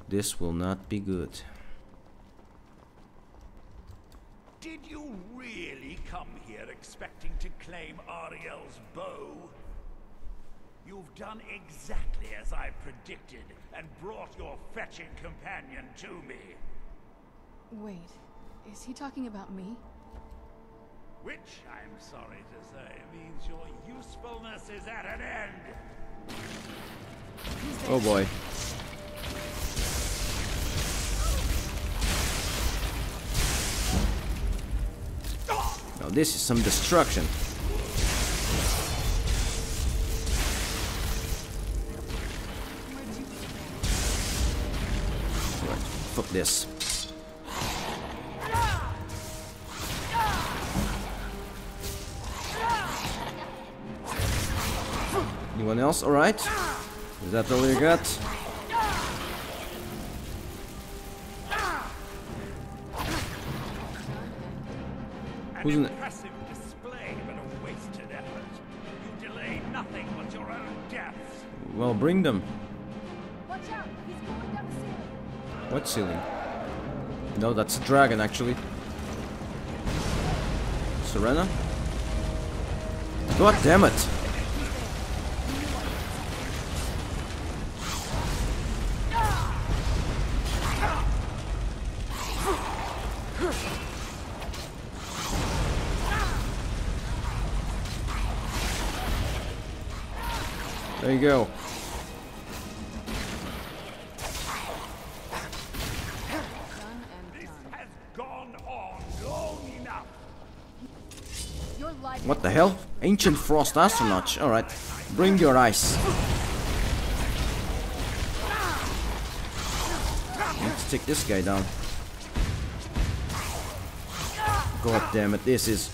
This will not be good. Did you really come here expecting to claim Auriel's bow? You've done exactly as I predicted and brought your fetching companion to me. Wait, is he talking about me? Which, I'm sorry to say, means your usefulness is at an end. Oh boy. Now this is some destruction. Right, fuck this. Anyone else? Alright. Is that all you got? Who's in it? Impressive display, but a wasted effort. You delay nothing but your own deaths. Well, bring them. Watch out! He's going down the ceiling. What ceiling? No, that's a dragon actually. Serena? God damn it! There you go. This has gone on long enough. What the hell? Ancient Frost Astronaut. Alright. Bring your ice. Let's take this guy down. God damn it, this is...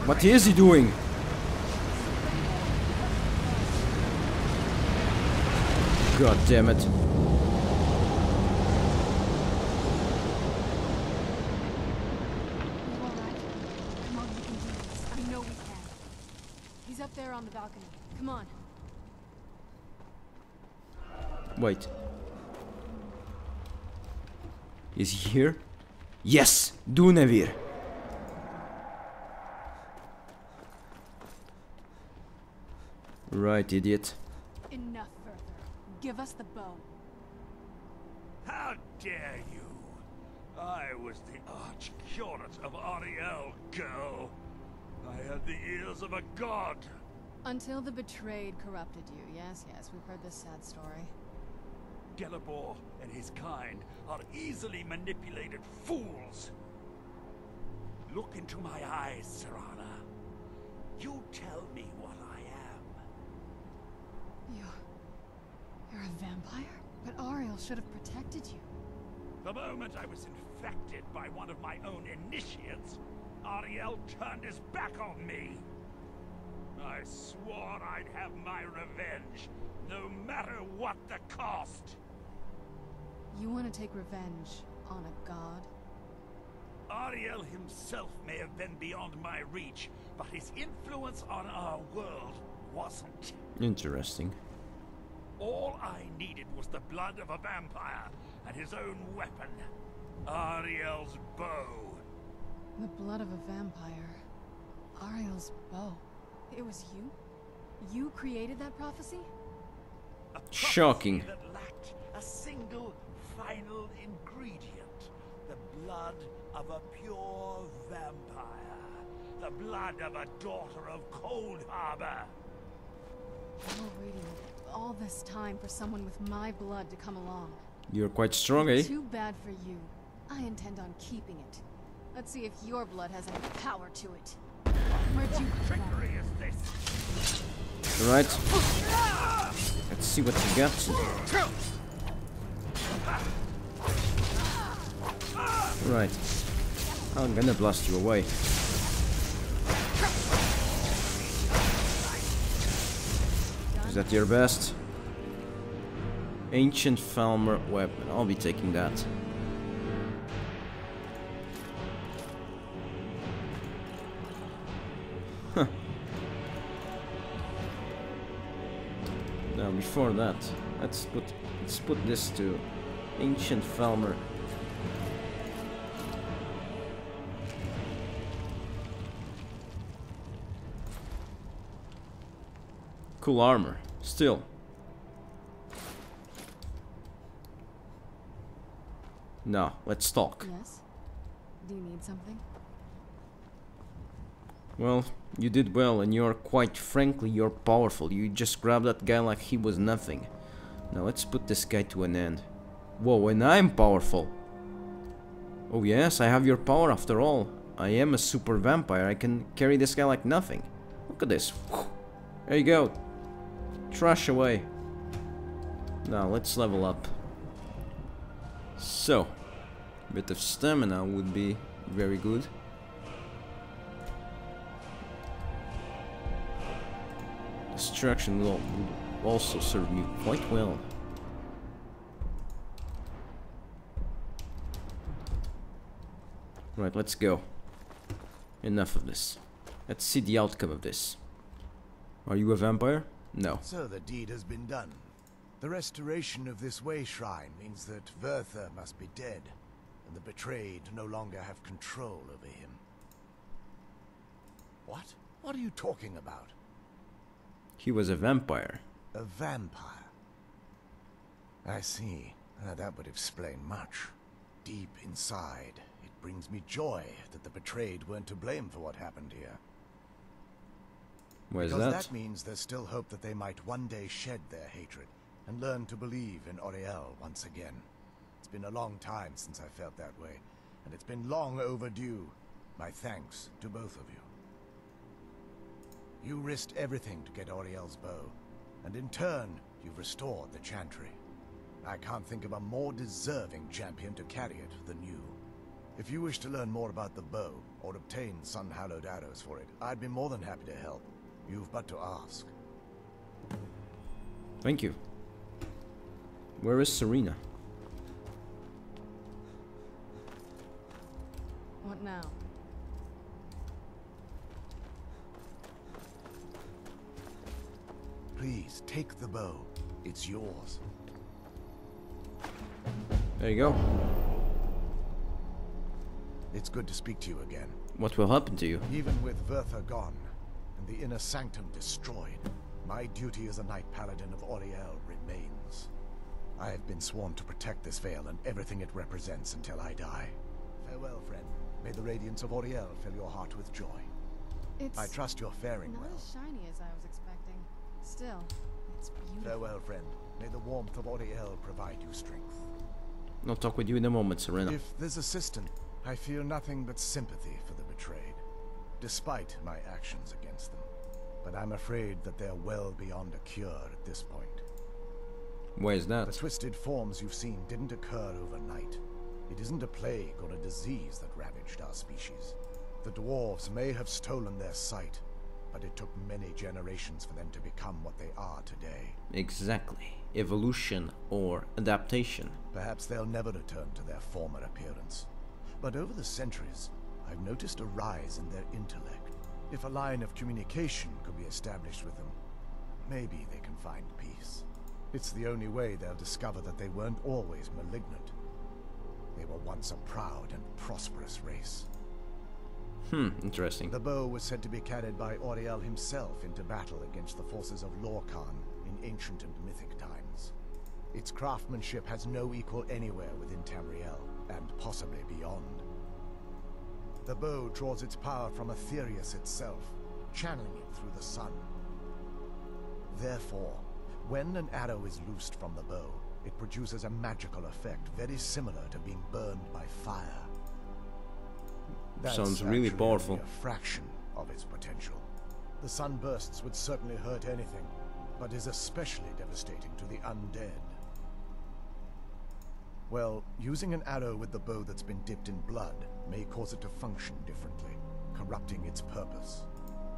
What is he doing? God damn it. You alright? Come on, we can do this. I know we can. He's up there on the balcony. Come on. Wait. Is he here? Yes! Dunevir! Right, idiot. Enough, Vyrthur. Give us the bow. How dare you? I was the Arch-Curate of Auriel, girl. I had the ears of a god. Until the betrayed corrupted you. Yes, yes, we've heard this sad story. Ysgramor and his kind are easily manipulated fools. Look into my eyes, Serana. You tell me what I am. You're a vampire? But Auriel should have protected you. The moment I was infected by one of my own initiates, Auriel turned his back on me. I swore I'd have my revenge, no matter what the cost. You want to take revenge on a god? Auriel himself may have been beyond my reach, but his influence on our world wasn't. Interesting. All I needed was the blood of a vampire and his own weapon, Auriel's bow. The blood of a vampire. Auriel's bow. It was you? You created that prophecy? A prophecy Shocking. that lacked a single final ingredient. The blood of a pure vampire. The blood of a daughter of Cold Harbor. You were waiting all this time for someone with my blood to come along. You're quite strong, eh? Too bad for you. I intend on keeping it. Let's see if your blood has any power to it. Where'd you Trickery is this? Alright. Let's see what you got. Right. I'm gonna blast you away. Is that your best? Ancient Falmer weapon. I'll be taking that. before that, let's put this to Ancient Falmer. Cool armor, still. No, let's talk. Yes? Do you need something? Well, you did well, and quite frankly, you're powerful. You just grabbed that guy like he was nothing. Now let's put this guy to an end. Whoa, and I'm powerful. Oh yes, I have your power after all. I am a super vampire. I can carry this guy like nothing. Look at this. There you go. Trash away. Now let's level up. So, a bit of stamina would be very good. Destruction will also serve me quite well. Right, let's go. Enough of this. Let's see the outcome of this. Are you a vampire? No. So the deed has been done. The restoration of this way shrine means that Vyrthur must be dead, and the betrayed no longer have control over him. What? What are you talking about? He was a vampire. A vampire? I see. That would explain much. Deep inside, it brings me joy that the betrayed weren't to blame for what happened here. Where's because that? That means there's still hope that they might one day shed their hatred and learn to believe in Auriel once again. It's been a long time since I felt that way, and it's been long overdue. My thanks to both of you. You risked everything to get Auriel's bow, and in turn, you've restored the Chantry. I can't think of a more deserving champion to carry it than you. If you wish to learn more about the bow, or obtain sun-hallowed arrows for it, I'd be more than happy to help. You've but to ask. Thank you. Where is Serena? What now? Please, take the bow. It's yours. There you go. It's good to speak to you again. What will happen to you? Even with Vyrthur gone, and the inner sanctum destroyed, my duty as a Knight Paladin of Auriel remains. I have been sworn to protect this veil and everything it represents until I die. Farewell, friend. May the radiance of Auriel fill your heart with joy. It's I trust you're faring not well. as shiny as I was expecting. Still, it's beautiful. Farewell, friend. May the warmth of Auriel provide you strength. I'll talk with you in a moment, Serena. If this assistant, I feel nothing but sympathy for the betrayed, despite my actions against them. But I'm afraid that they're well beyond a cure at this point. Why is that? The twisted forms you've seen didn't occur overnight. It isn't a plague or a disease that ravaged our species. The dwarves may have stolen their sight, but it took many generations for them to become what they are today. Exactly. Evolution or adaptation. Perhaps they'll never return to their former appearance. But over the centuries, I've noticed a rise in their intellect. If a line of communication could be established with them, maybe they can find peace. It's the only way they'll discover that they weren't always malignant. They were once a proud and prosperous race. Interesting. The bow was said to be carried by Auriel himself into battle against the forces of Lorkhan in ancient and mythic times. Its craftsmanship has no equal anywhere within Tamriel, and possibly beyond. The bow draws its power from Aetherius itself, channeling it through the sun. Therefore, when an arrow is loosed from the bow, it produces a magical effect very similar to being burned by fire. That's Sounds really actually powerful. only a fraction of its potential. The sunbursts would certainly hurt anything, but is especially devastating to the undead. Well, using an arrow with the bow that's been dipped in blood may cause it to function differently, corrupting its purpose.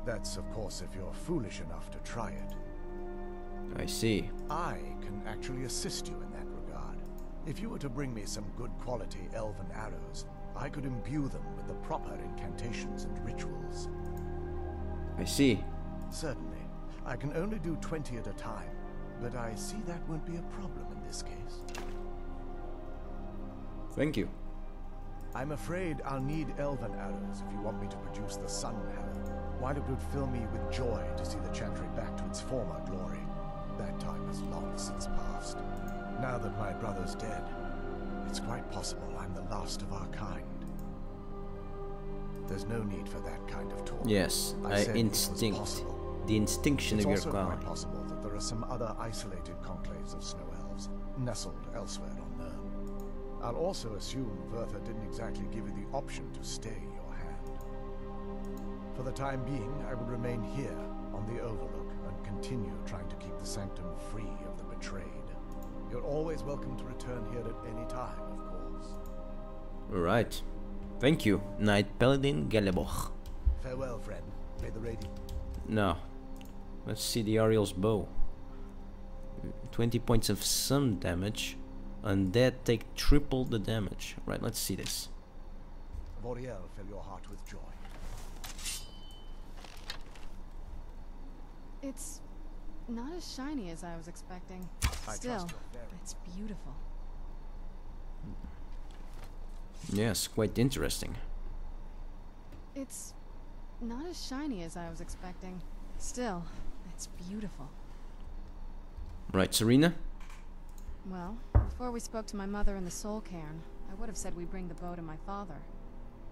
That's, of course, if you're foolish enough to try it. I see. I can actually assist you in that regard. If you were to bring me some good quality elven arrows, I could imbue them with the proper incantations and rituals. I see. Certainly. I can only do 20 at a time, but I see that won't be a problem in this case. Thank you. I'm afraid I'll need elven arrows if you want me to produce the Sun Arrow. While it would fill me with joy to see the chantry back to its former glory, that time has long since passed. Now that my brother's dead, it's quite possible I'm the last of our kind. There's no need for that kind of talk. Yes, instinct. The instinction of your It's also kind. quite possible that there are some other isolated conclaves of snow elves, nestled elsewhere on Nirn. I'll also assume Vyrthur didn't exactly give you the option to stay your hand. For the time being, I will remain here on the Overlook and continue trying to keep the Sanctum free of the betrayed. You're always welcome to return here at any time, of course. Alright. Thank you, Knight Paladin Galeboch. Farewell, friend. May the radiant... Now, let's see the Auriel's bow. 20 points of some damage. Undead take triple the damage. Right, let's see this. Auriel, fill your heart with joy. It's not as shiny as I was expecting. I Still, trust your fairy. it's beautiful. Yes, quite interesting. It's not as shiny as I was expecting. Still, it's beautiful. Right, Serena? Well, before we spoke to my mother in the Soul Cairn, I would have said we bring the bow to my father.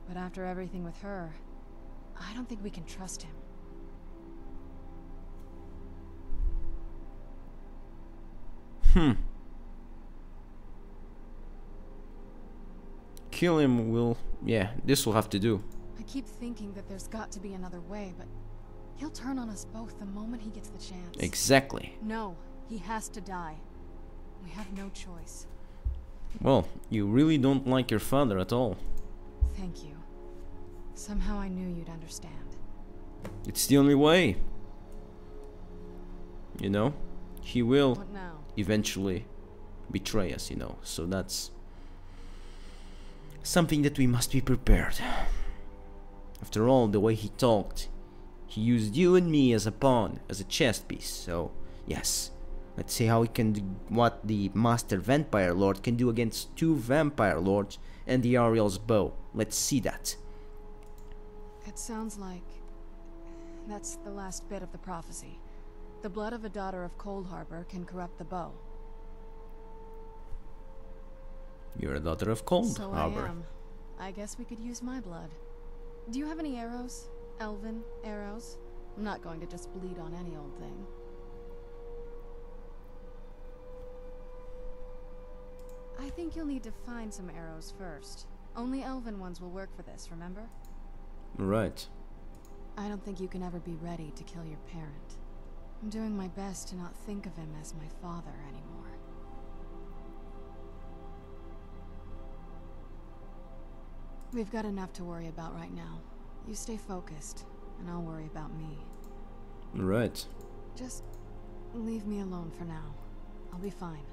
But after everything with her, I don't think we can trust him. Kill him will... yeah, this will have to do. I keep thinking that there's got to be another way, but he'll turn on us both the moment he gets the chance. Exactly. No, he has to die. We have no choice. Well, you really don't like your father at all. Thank you. Somehow I knew you'd understand. It's the only way. You know? He will What now? eventually betray us, you know. So that's something that we must be prepared. After all, the way he talked, he used you and me as a pawn, as a chess piece. So, yes. Let's see how he can do what the Master Vampire Lord can do against two Vampire Lords and the Auriel's bow. Let's see that. It sounds like that's the last bit of the prophecy. The blood of a daughter of Cold Harbor can corrupt the bow. You're a daughter of Cold So Harbor. I am. I guess we could use my blood. Do you have any arrows? Elven arrows? I'm not going to just bleed on any old thing. I think you'll need to find some arrows first. Only elven ones will work for this, remember? Right. I don't think you can ever be ready to kill your parent. I'm doing my best to not think of him as my father anymore. We've got enough to worry about right now. You stay focused, and I'll worry about me. Right. Just leave me alone for now. I'll be fine.